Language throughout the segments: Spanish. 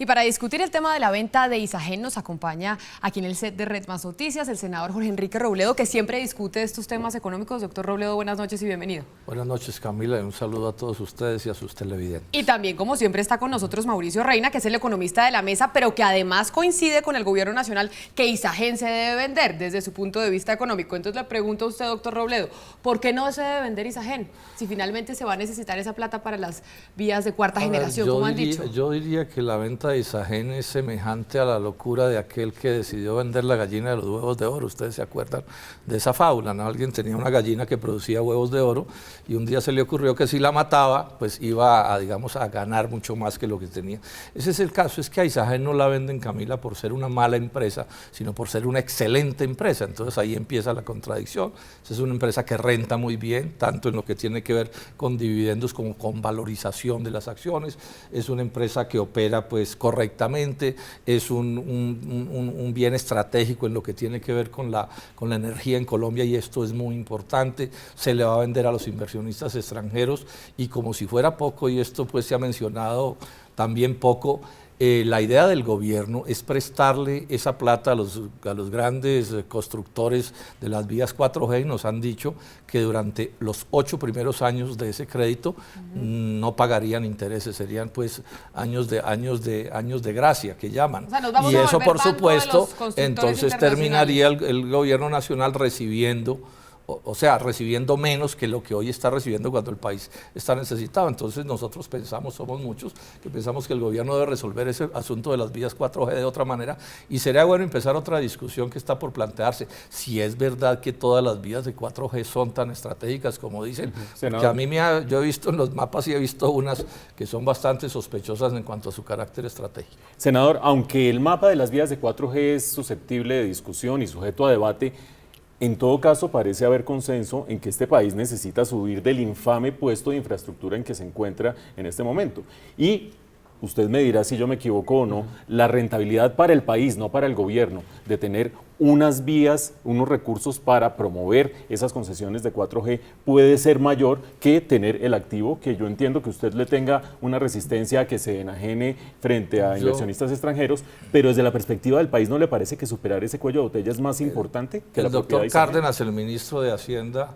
Y para discutir el tema de la venta de Isagen nos acompaña aquí en el set de Red Más Noticias el senador Jorge Enrique Robledo, que siempre discute estos temas económicos. Doctor Robledo, buenas noches y bienvenido. Buenas noches, Camila, y un saludo a todos ustedes y a sus televidentes. Y también, como siempre, está con nosotros Mauricio Reina, que es el economista de la mesa, pero que además coincide con el gobierno nacional que Isagen se debe vender desde su punto de vista económico. Entonces le pregunto a usted, doctor Robledo, ¿por qué no se debe vender Isagen? Si finalmente se va a necesitar esa plata para las vías de cuarta generación, como han dicho. Yo diría que la venta de Isagen es semejante a la locura de aquel que decidió vender la gallina de los huevos de oro. Ustedes se acuerdan de esa fábula, ¿no? Alguien tenía una gallina que producía huevos de oro y un día se le ocurrió que si la mataba, pues iba a, digamos, a ganar mucho más que lo que tenía. Ese es el caso, es que a Isagen no la venden, Camila, por ser una mala empresa, sino por ser una excelente empresa. Entonces ahí empieza la contradicción. Es una empresa que renta muy bien, tanto en lo que tiene que ver con dividendos como con valorización de las acciones. Es una empresa que opera pues correctamente, es un bien estratégico en lo que tiene que ver con la energía en Colombia, y esto es muy importante. Se le va a vender a los inversionistas extranjeros, y como si fuera poco, y esto pues se ha mencionado también poco, la idea del gobierno es prestarle esa plata a los grandes constructores de las vías 4G, y nos han dicho que durante los 8 primeros años de ese crédito no pagarían intereses, serían pues años de gracia, que llaman. O sea, nos vamos y a eso, por supuesto, entonces terminaría el gobierno nacional recibiendo, o sea, recibiendo menos que lo que hoy está recibiendo cuando el país está necesitado. Entonces nosotros pensamos, somos muchos, que pensamos que el gobierno debe resolver ese asunto de las vías 4G de otra manera, y sería bueno empezar otra discusión que está por plantearse, si es verdad que todas las vías de 4G son tan estratégicas como dicen, que a mí yo he visto en los mapas y he visto unas que son bastante sospechosas en cuanto a su carácter estratégico. Senador, aunque el mapa de las vías de 4G es susceptible de discusión y sujeto a debate, en todo caso, parece haber consenso en que este país necesita subir del infame puesto de infraestructura en que se encuentra en este momento. Y usted me dirá si yo me equivoco o no, la rentabilidad para el país, no para el gobierno, de tener unas vías, unos recursos para promover esas concesiones de 4G puede ser mayor que tener el activo, que yo entiendo que usted le tenga una resistencia a que se enajene frente a inversionistas extranjeros, pero desde la perspectiva del país, ¿no le parece que superar ese cuello de botella es más importante que la propiedad de Isagen? El doctor Cárdenas, el ministro de Hacienda,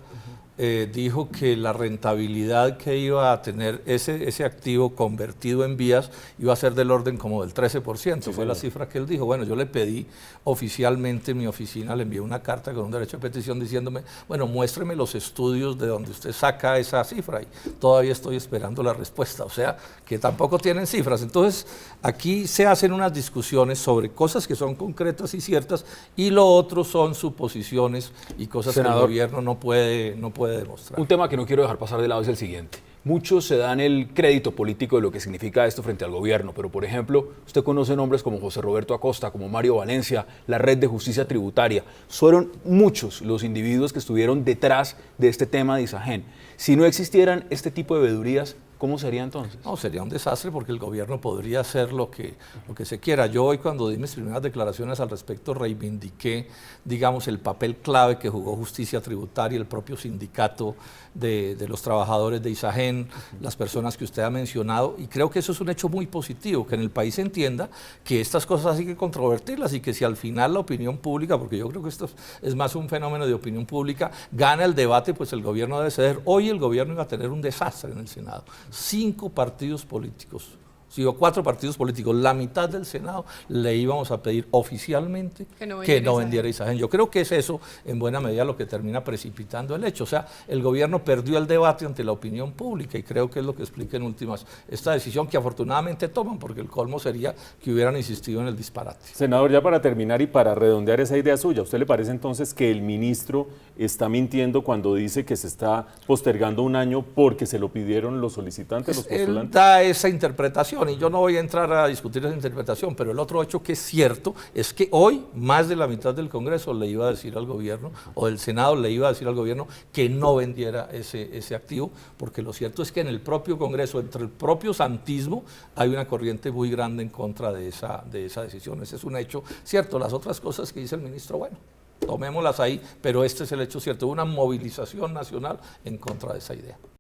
dijo que la rentabilidad que iba a tener ese activo convertido en vías iba a ser del orden como del 13%, sí, fue la cifra que él dijo. Bueno, yo le pedí oficialmente en mi oficina, le envié una carta con un derecho de petición diciéndome, bueno, muéstreme los estudios de donde usted saca esa cifra, y todavía estoy esperando la respuesta, o sea, que tampoco tienen cifras. Entonces, aquí se hacen unas discusiones sobre cosas que son concretas y ciertas, y lo otro son suposiciones y cosas, senador, que el gobierno no puede demostrar. Un tema que no quiero dejar pasar de lado es el siguiente. Muchos se dan el crédito político de lo que significa esto frente al gobierno, pero por ejemplo, usted conoce nombres como José Roberto Acosta, como Mario Valencia, la Red de Justicia Tributaria. Fueron muchos los individuos que estuvieron detrás de este tema de Isagen. Si no existieran este tipo de vedurías, ¿cómo sería entonces? No, sería un desastre, porque el gobierno podría hacer lo que se quiera. Yo hoy, cuando di mis primeras declaraciones al respecto, reivindiqué, digamos, el papel clave que jugó Justicia Tributaria, el propio sindicato de los trabajadores de Isagen, las personas que usted ha mencionado, y creo que eso es un hecho muy positivo, que en el país se entienda que estas cosas hay que controvertirlas, y que si al final la opinión pública, porque yo creo que esto es más un fenómeno de opinión pública, gana el debate, pues el gobierno debe ceder. Hoy el gobierno iba a tener un desastre en el Senado. 5 partidos políticos, o 4 partidos políticos, la mitad del Senado le íbamos a pedir oficialmente que no vendiera Isagen. Yo creo que es eso en buena medida lo que termina precipitando el hecho. O sea, el gobierno perdió el debate ante la opinión pública, y creo que es lo que explica en últimas esta decisión, que afortunadamente toman, porque el colmo sería que hubieran insistido en el disparate. Senador, ya para terminar y para redondear esa idea suya, ¿a usted le parece entonces que el ministro está mintiendo cuando dice que se está postergando un año porque se lo pidieron los solicitantes, los postulantes? Él da esa interpretación, y yo no voy a entrar a discutir esa interpretación, pero el otro hecho que es cierto es que hoy más de la mitad del Congreso le iba a decir al gobierno, o del Senado le iba a decir al gobierno, que no vendiera ese activo, porque lo cierto es que en el propio Congreso, entre el propio santismo, hay una corriente muy grande en contra de esa decisión. Ese es un hecho cierto. Las otras cosas que dice el ministro, bueno, tomémoslas ahí, pero este es el hecho cierto, una movilización nacional en contra de esa idea.